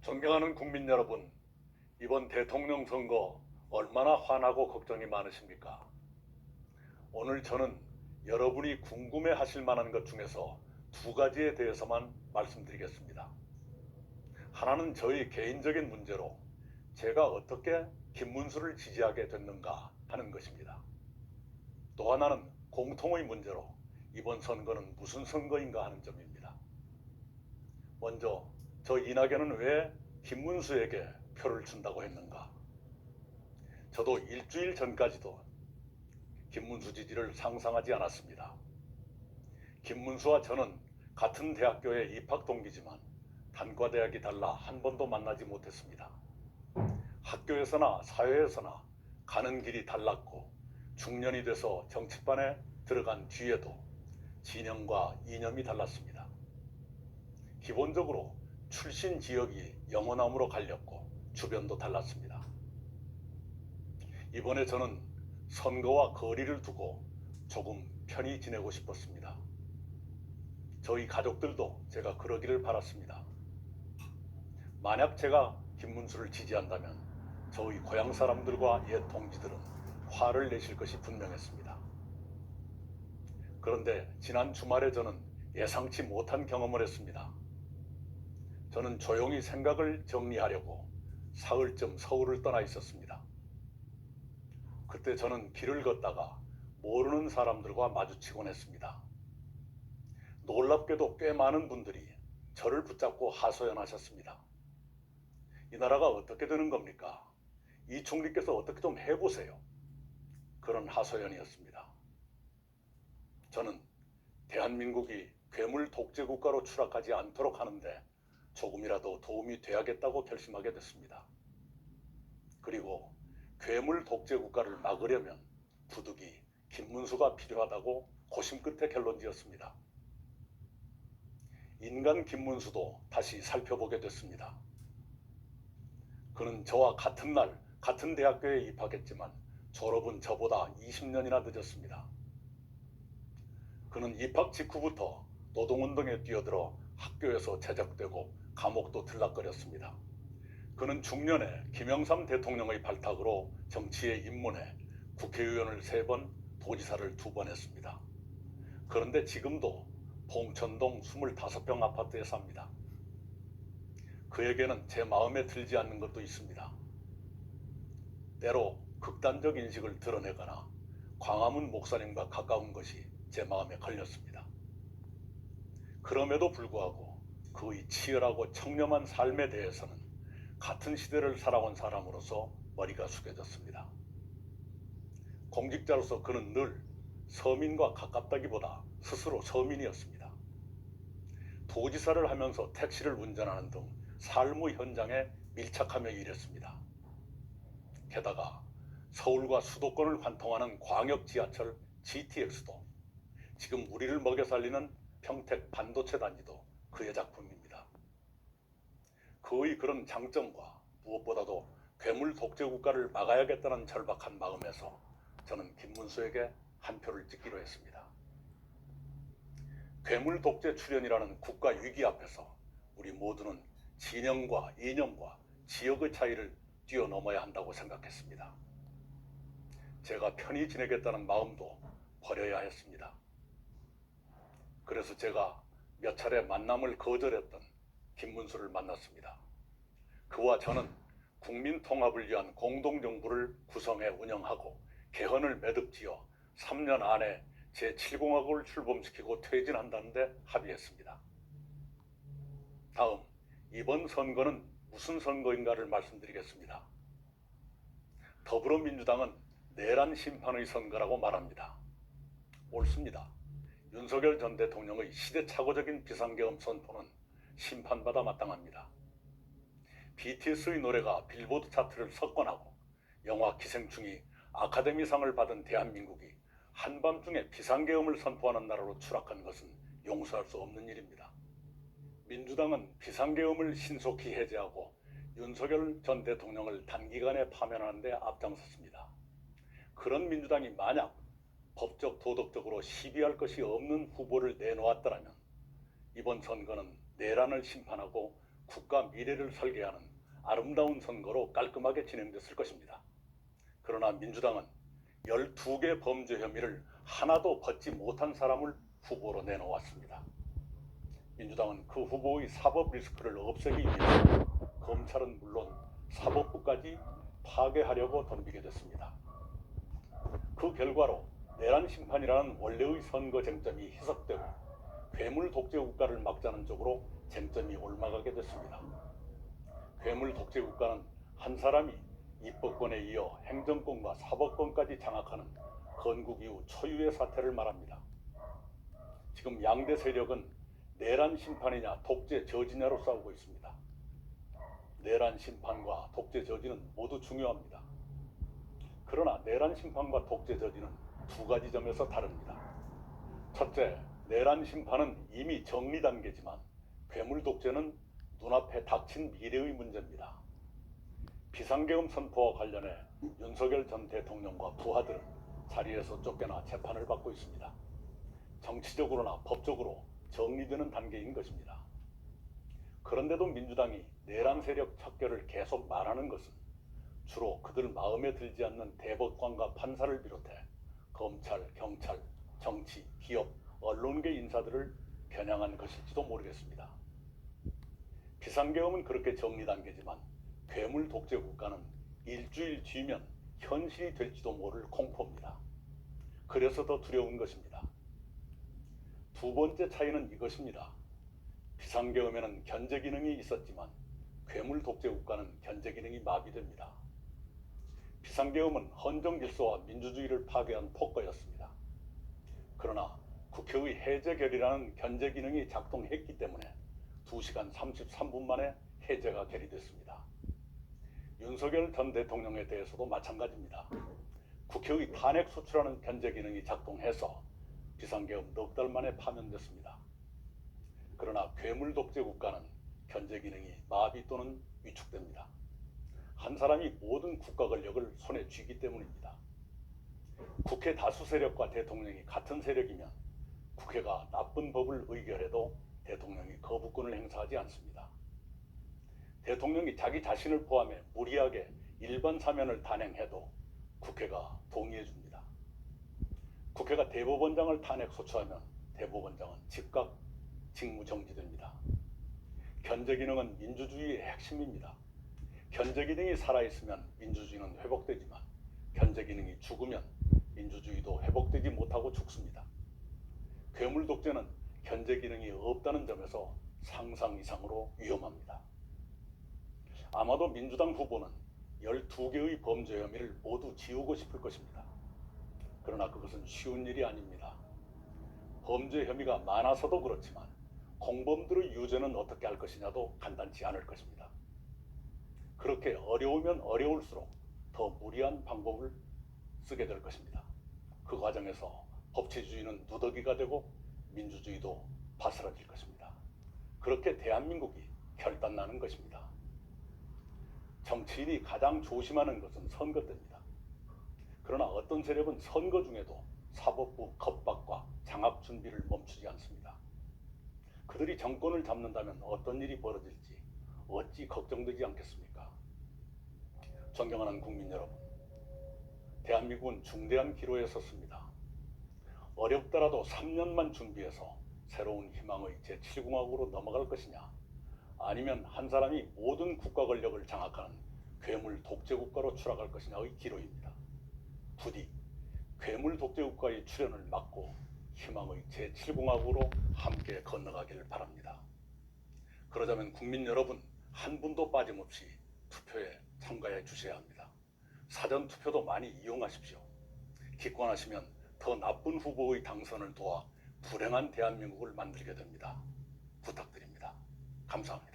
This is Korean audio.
존경하는 국민 여러분, 이번 대통령 선거 얼마나 화나고 걱정이 많으십니까? 오늘 저는 여러분이 궁금해 하실 만한 것 중에서 두 가지에 대해서만 말씀드리겠습니다. 하나는 저희 개인적인 문제로 제가 어떻게 김문수를 지지하게 됐는가 하는 것입니다. 또 하나는 공통의 문제로 이번 선거는 무슨 선거인가 하는 점입니다. 먼저 저 이낙연은 왜 김문수에게 표를 준다고 했는가? 저도 일주일 전까지도 김문수 지지를 상상하지 않았습니다. 김문수와 저는 같은 대학교의 입학 동기지만 단과대학이 달라 한 번도 만나지 못했습니다. 학교에서나 사회에서나 가는 길이 달랐고 중년이 돼서 정치판에 들어간 뒤에도 진영과 이념이 달랐습니다. 기본적으로 출신 지역이 영호남으로 갈렸고 주변도 달랐습니다. 이번에 저는 선거와 거리를 두고 조금 편히 지내고 싶었습니다. 저희 가족들도 제가 그러기를 바랐습니다. 만약 제가 김문수를 지지한다면 저희 고향 사람들과 옛 동지들은 화를 내실 것이 분명했습니다. 그런데 지난 주말에 저는 예상치 못한 경험을 했습니다. 저는 조용히 생각을 정리하려고 사흘쯤 서울을 떠나 있었습니다. 그때 저는 길을 걷다가 모르는 사람들과 마주치곤 했습니다. 놀랍게도 꽤 많은 분들이 저를 붙잡고 하소연하셨습니다. 이 나라가 어떻게 되는 겁니까? 이 총리께서 어떻게 좀 해보세요. 그런 하소연이었습니다. 저는 대한민국이 괴물 독재 국가로 추락하지 않도록 하는데 조금이라도 도움이 돼야겠다고 결심하게 됐습니다. 그리고 괴물 독재 국가를 막으려면 부득이 김문수가 필요하다고 고심 끝에 결론지었습니다. 인간 김문수도 다시 살펴보게 됐습니다. 그는 저와 같은 날 같은 대학교에 입학했지만 졸업은 저보다 20년이나 늦었습니다. 그는 입학 직후부터 노동운동에 뛰어들어 학교에서 제적되고 감옥도 들락거렸습니다. 그는 중년에 김영삼 대통령의 발탁으로 정치에 입문해 국회의원을 3번, 도지사를 2번 했습니다. 그런데 지금도 봉천동 25평 아파트에 삽니다. 그에게는 제 마음에 들지 않는 것도 있습니다. 때로 극단적 인식을 드러내거나 광화문 목사님과 가까운 것이 제 마음에 걸렸습니다. 그럼에도 불구하고 그의 치열하고 청렴한 삶에 대해서는 같은 시대를 살아온 사람으로서 머리가 숙여졌습니다. 공직자로서 그는 늘 서민과 가깝다기보다 스스로 서민이었습니다. 도지사를 하면서 택시를 운전하는 등 삶의 현장에 밀착하며 일했습니다. 게다가 서울과 수도권을 관통하는 광역 지하철 GTX도 지금 우리를 먹여 살리는 평택 반도체 단지도 그의 작품입니다. 그의 그런 장점과 무엇보다도 괴물 독재 국가를 막아야겠다는 절박한 마음에서 저는 김문수에게 한 표를 찍기로 했습니다. 괴물 독재 출현이라는 국가 위기 앞에서 우리 모두는 진영과 이념과 지역의 차이를 뛰어넘어야 한다고 생각했습니다. 제가 편히 지내겠다는 마음도 버려야 했습니다. 그래서 제가 몇 차례 만남을 거절했던 김문수를 만났습니다. 그와 저는 국민 통합을 위한 공동정부를 구성해 운영하고 개헌을 매듭지어 3년 안에 제7공화국을 출범시키고 퇴진한다는데 합의했습니다. 다음, 이번 선거는 무슨 선거인가를 말씀드리겠습니다. 더불어민주당은 내란 심판의 선거라고 말합니다. 옳습니다. 윤석열 전 대통령의 시대착오적인 비상계엄 선포는 심판받아 마땅합니다. BTS의 노래가 빌보드 차트를 석권하고 영화 기생충이 아카데미상을 받은 대한민국이 한밤중에 비상계엄을 선포하는 나라로 추락한 것은 용서할 수 없는 일입니다. 민주당은 비상계엄을 신속히 해제하고 윤석열 전 대통령을 단기간에 파면하는 데 앞장섰습니다. 그런 민주당이 만약 법적 도덕적으로 시비할 것이 없는 후보를 내놓았더라면 이번 선거는 내란을 심판하고 국가 미래를 설계하는 아름다운 선거로 깔끔하게 진행됐을 것입니다. 그러나 민주당은 12개 범죄 혐의를 하나도 벗지 못한 사람을 후보로 내놓았습니다. 민주당은 그 후보의 사법 리스크를 없애기 위해서 검찰은 물론 사법부까지 파괴하려고 덤비게 됐습니다. 그 결과로 내란 심판이라는 원래의 선거 쟁점이 희석되고 괴물 독재 국가를 막자는 쪽으로 쟁점이 옮아가게 됐습니다. 괴물 독재 국가는 한 사람이 입법권에 이어 행정권과 사법권까지 장악하는 건국 이후 초유의 사태를 말합니다. 지금 양대 세력은 내란 심판이냐 독재 저지냐로 싸우고 있습니다. 내란 심판과 독재 저지는 모두 중요합니다. 그러나 내란 심판과 독재 저지는 두 가지 점에서 다릅니다. 첫째, 내란 심판은 이미 정리 단계지만 괴물 독재는 눈앞에 닥친 미래의 문제입니다. 비상계엄 선포와 관련해 윤석열 전 대통령과 부하들은 자리에서 쫓겨나 재판을 받고 있습니다. 정치적으로나 법적으로 정리되는 단계인 것입니다. 그런데도 민주당이 내란 세력 척결을 계속 말하는 것은 주로 그들 마음에 들지 않는 대법관과 판사를 비롯해 검찰, 경찰, 정치, 기업, 언론계 인사들을 겨냥한 것일지도 모르겠습니다. 비상계엄은 그렇게 정리 단계지만 괴물 독재 국가는 일주일 뒤면 현실이 될지도 모를 공포입니다. 그래서 더 두려운 것입니다. 두 번째 차이는 이것입니다. 비상계엄에는 견제 기능이 있었지만 괴물 독재 국가는 견제 기능이 마비됩니다. 비상계엄은 헌정 질서와 민주주의를 파괴한 폭거였습니다. 그러나 국회의 해제 결의라는 견제 기능이 작동했기 때문에 2시간 33분 만에 해제가 결의됐습니다. 윤석열 전 대통령에 대해서도 마찬가지입니다. 국회의 탄핵 소추라는 견제 기능이 작동해서 비상계엄 넉 달 만에 파면됐습니다. 그러나 괴물 독재 국가는 견제 기능이 마비 또는 위축됩니다. 한 사람이 모든 국가 권력을 손에 쥐기 때문입니다. 국회 다수 세력과 대통령이 같은 세력이면 국회가 나쁜 법을 의결해도 대통령이 거부권을 행사하지 않습니다. 대통령이 자기 자신을 포함해 무리하게 일반 사면을 단행해도 국회가 동의해 줍니다. 국회가 대법원장을 탄핵 소추하면 대법원장은 즉각 직무 정지됩니다. 견제 기능은 민주주의의 핵심입니다. 견제 기능이 살아있으면 민주주의는 회복되지만 견제 기능이 죽으면 민주주의도 회복되지 못하고 죽습니다. 괴물 독재는 견제 기능이 없다는 점에서 상상 이상으로 위험합니다. 아마도 민주당 후보는 12개의 범죄 혐의를 모두 지우고 싶을 것입니다. 그러나 그것은 쉬운 일이 아닙니다. 범죄 혐의가 많아서도 그렇지만 공범들의 유죄는 어떻게 할 것이냐도 간단치 않을 것입니다. 그렇게 어려우면 어려울수록 더 무리한 방법을 쓰게 될 것입니다. 그 과정에서 법치주의는 누더기가 되고 민주주의도 바스라질 것입니다. 그렇게 대한민국이 결단나는 것입니다. 정치인이 가장 조심하는 것은 선거 때입니다. 그러나 어떤 세력은 선거 중에도 사법부 겁박과 장악 준비를 멈추지 않습니다. 그들이 정권을 잡는다면 어떤 일이 벌어질지 어찌 걱정되지 않겠습니까? 존경하는 국민 여러분, 대한민국은 중대한 기로에 섰습니다. 어렵더라도 3년만 준비해서 새로운 희망의 제7공화국으로 넘어갈 것이냐, 아니면 한 사람이 모든 국가 권력을 장악하는 괴물 독재 국가로 추락할 것이냐의 기로입니다. 부디 괴물 독재 국가의 출현을 막고 희망의 제7공화국으로 함께 건너가길 바랍니다. 그러자면 국민 여러분 한 분도 빠짐없이 투표에 참가해 주셔야 합니다. 사전 투표도 많이 이용하십시오. 기권하시면 더 나쁜 후보의 당선을 도와 불행한 대한민국을 만들게 됩니다. 부탁드립니다. 감사합니다.